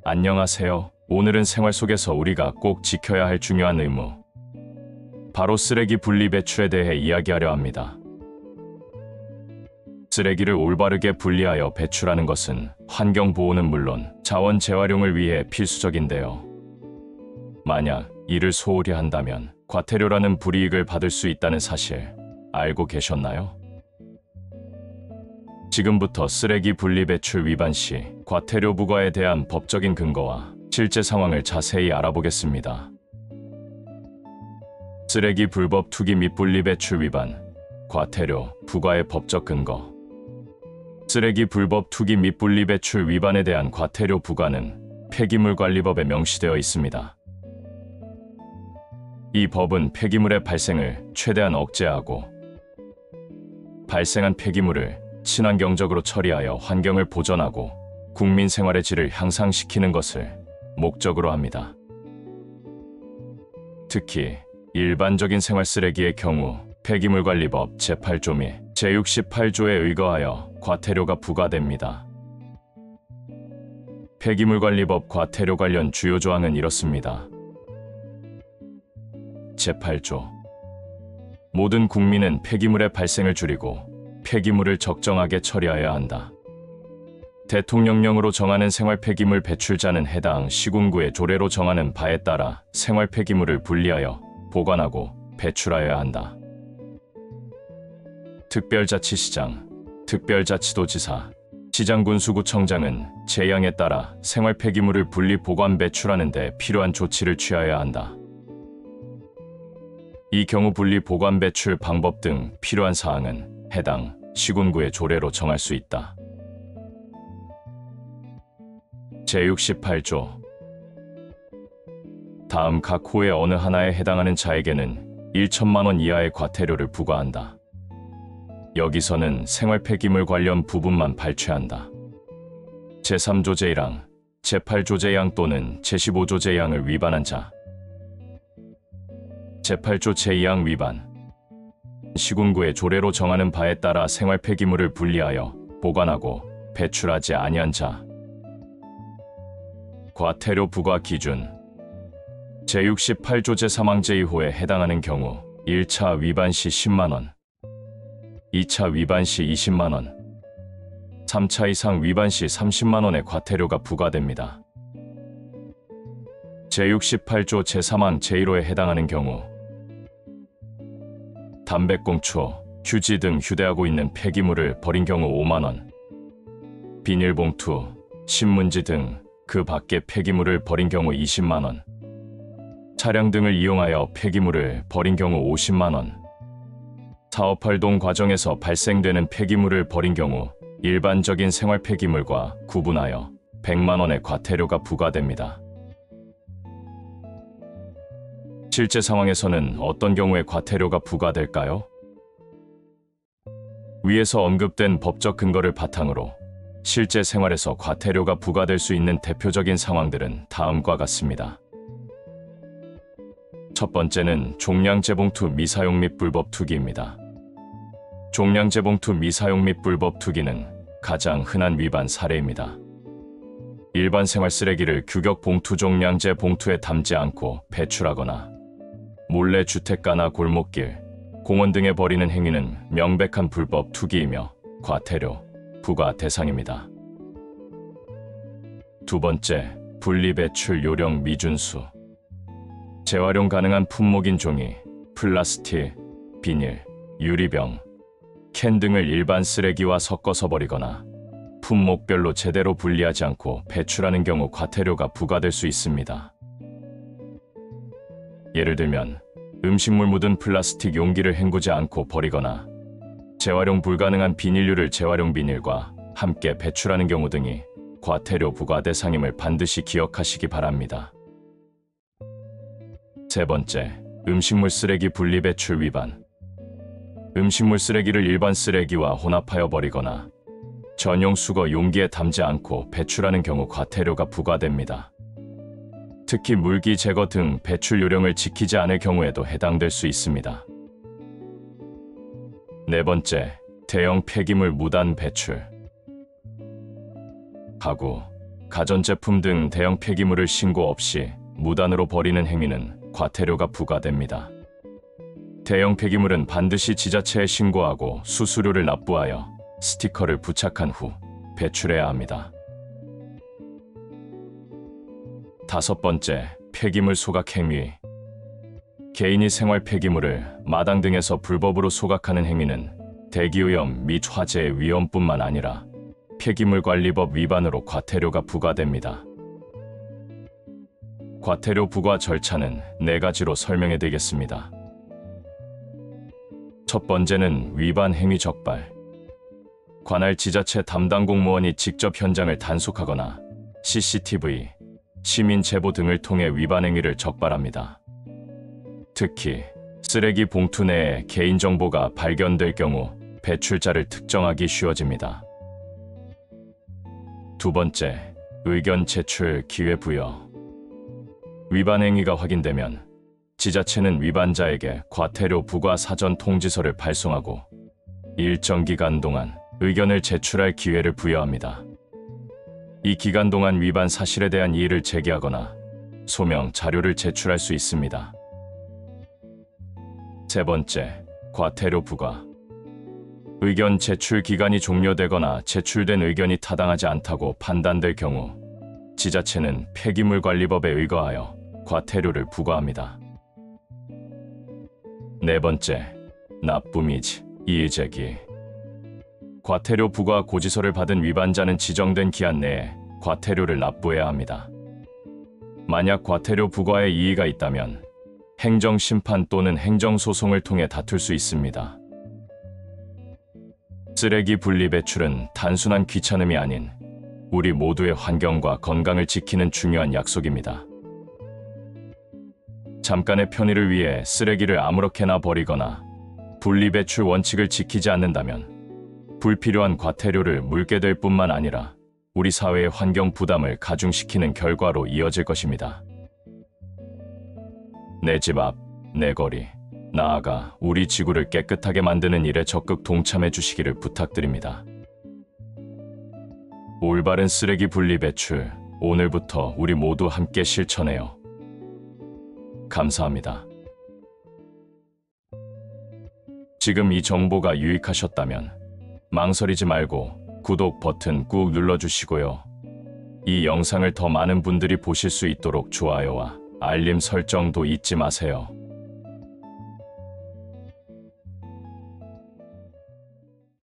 안녕하세요. 오늘은 생활 속에서 우리가 꼭 지켜야 할 중요한 의무, 바로 쓰레기 분리 배출에 대해 이야기하려 합니다. 쓰레기를 올바르게 분리하여 배출하는 것은 환경 보호는 물론 자원 재활용을 위해 필수적인데요. 만약 이를 소홀히 한다면 과태료라는 불이익을 받을 수 있다는 사실 알고 계셨나요? 지금부터 쓰레기 분리 배출 위반 시 과태료 부과에 대한 법적인 근거와 실제 상황을 자세히 알아보겠습니다. 쓰레기 불법 투기 및 분리 배출 위반, 과태료 부과의 법적 근거. 쓰레기 불법 투기 및 분리 배출 위반에 대한 과태료 부과는 폐기물관리법에 명시되어 있습니다. 이 법은 폐기물의 발생을 최대한 억제하고 발생한 폐기물을 친환경적으로 처리하여 환경을 보전하고 국민 생활의 질을 향상시키는 것을 목적으로 합니다. 특히 일반적인 생활 쓰레기의 경우 폐기물관리법 제8조 및 제68조에 의거하여 과태료가 부과됩니다. 폐기물관리법 과태료 관련 주요 조항은 이렇습니다. 제8조. 모든 국민은 폐기물의 발생을 줄이고 폐기물을 적정하게 처리하여야 한다. 대통령령으로 정하는 생활 폐기물 배출자는 해당 시군구의 조례로 정하는 바에 따라 생활 폐기물을 분리하여 보관하고 배출하여야 한다. 특별자치시장, 특별자치도지사, 시장군수구청장은 재량에 따라 생활 폐기물을 분리 보관 배출하는 데 필요한 조치를 취하여야 한다. 이 경우 분리 보관 배출 방법 등 필요한 사항은 해당 시군구의 조례로 정할 수 있다. 제68조. 다음 각 호의 어느 하나에 해당하는 자에게는 1천만 원 이하의 과태료를 부과한다. 여기서는 생활 폐기물 관련 부분만 발췌한다. 제3조 제1항, 제8조 제2항 또는 제15조 제2항을 위반한 자. 제8조 제2항 위반. 시군구의 조례로 정하는 바에 따라 생활 폐기물을 분리하여 보관하고 배출하지 아니한 자. 과태료 부과 기준. 제68조 제3항 제2호에 해당하는 경우 1차 위반 시 10만 원, 2차 위반 시 20만 원, 3차 이상 위반 시 30만 원의 과태료가 부과됩니다. 제68조 제3항 제1호에 해당하는 경우 담배꽁초, 휴지 등 휴대하고 있는 폐기물을 버린 경우 5만 원, 비닐봉투, 신문지 등 그 밖의 폐기물을 버린 경우 20만 원, 차량 등을 이용하여 폐기물을 버린 경우 50만 원, 사업 활동 과정에서 발생되는 폐기물을 버린 경우 일반적인 생활 폐기물과 구분하여 100만 원의 과태료가 부과됩니다. 실제 상황에서는 어떤 경우에 과태료가 부과될까요? 위에서 언급된 법적 근거를 바탕으로 실제 생활에서 과태료가 부과될 수 있는 대표적인 상황들은 다음과 같습니다. 첫 번째는 종량제봉투 미사용 및 불법 투기입니다. 종량제봉투 미사용 및 불법 투기는 가장 흔한 위반 사례입니다. 일반 생활 쓰레기를 규격 봉투 종량제 봉투에 담지 않고 배출하거나 몰래 주택가나 골목길, 공원 등에 버리는 행위는 명백한 불법 투기이며 과태료 부과 대상입니다. 두 번째, 분리배출 요령 미준수. 재활용 가능한 품목인 종이, 플라스틱, 비닐, 유리병, 캔 등을 일반 쓰레기와 섞어서 버리거나 품목별로 제대로 분리하지 않고 배출하는 경우 과태료가 부과될 수 있습니다. 예를 들면 음식물 묻은 플라스틱 용기를 헹구지 않고 버리거나 재활용 불가능한 비닐류를 재활용 비닐과 함께 배출하는 경우 등이 과태료 부과 대상임을 반드시 기억하시기 바랍니다. 세 번째, 음식물 쓰레기 분리 배출 위반. 음식물 쓰레기를 일반 쓰레기와 혼합하여 버리거나 전용 수거 용기에 담지 않고 배출하는 경우 과태료가 부과됩니다. 특히 물기 제거 등 배출 요령을 지키지 않을 경우에도 해당될 수 있습니다. 네 번째, 대형 폐기물 무단 배출. 가구, 가전제품 등 대형 폐기물을 신고 없이 무단으로 버리는 행위는 과태료가 부과됩니다. 대형 폐기물은 반드시 지자체에 신고하고 수수료를 납부하여 스티커를 부착한 후 배출해야 합니다. 5번째, 폐기물 소각 행위. 개인이 생활 폐기물을 마당 등에서 불법으로 소각하는 행위는 대기오염 및 화재 위험뿐만 아니라 폐기물관리법 위반으로 과태료가 부과됩니다. 과태료 부과 절차는 4가지로 설명해 드리겠습니다. 첫 번째는 위반 행위 적발. 관할 지자체 담당 공무원이 직접 현장을 단속하거나 CCTV, 시민 제보 등을 통해 위반 행위를 적발합니다. 특히 쓰레기 봉투 내에 개인정보가 발견될 경우 배출자를 특정하기 쉬워집니다. 두 번째, 의견 제출 기회 부여. 위반 행위가 확인되면 지자체는 위반자에게 과태료 부과 사전 통지서를 발송하고 일정 기간 동안 의견을 제출할 기회를 부여합니다. 이 기간 동안 위반 사실에 대한 이의를 제기하거나 소명 자료를 제출할 수 있습니다. 세 번째, 과태료 부과. 의견 제출 기간이 종료되거나 제출된 의견이 타당하지 않다고 판단될 경우 지자체는 폐기물관리법에 의거하여 과태료를 부과합니다. 네 번째, 납부 및 이의 제기. 과태료 부과 고지서를 받은 위반자는 지정된 기한 내에 과태료를 납부해야 합니다. 만약 과태료 부과에 이의가 있다면 행정심판 또는 행정소송을 통해 다툴 수 있습니다. 쓰레기 분리 배출은 단순한 귀찮음이 아닌 우리 모두의 환경과 건강을 지키는 중요한 약속입니다. 잠깐의 편의를 위해 쓰레기를 아무렇게나 버리거나 분리 배출 원칙을 지키지 않는다면 불필요한 과태료를 물게 될 뿐만 아니라 우리 사회의 환경 부담을 가중시키는 결과로 이어질 것입니다. 내 집 앞, 내 거리, 나아가 우리 지구를 깨끗하게 만드는 일에 적극 동참해 주시기를 부탁드립니다. 올바른 쓰레기 분리 배출, 오늘부터 우리 모두 함께 실천해요. 감사합니다. 지금 이 정보가 유익하셨다면 망설이지 말고 구독 버튼 꾹 눌러주시고요. 이 영상을 더 많은 분들이 보실 수 있도록 좋아요와 알림 설정도 잊지 마세요.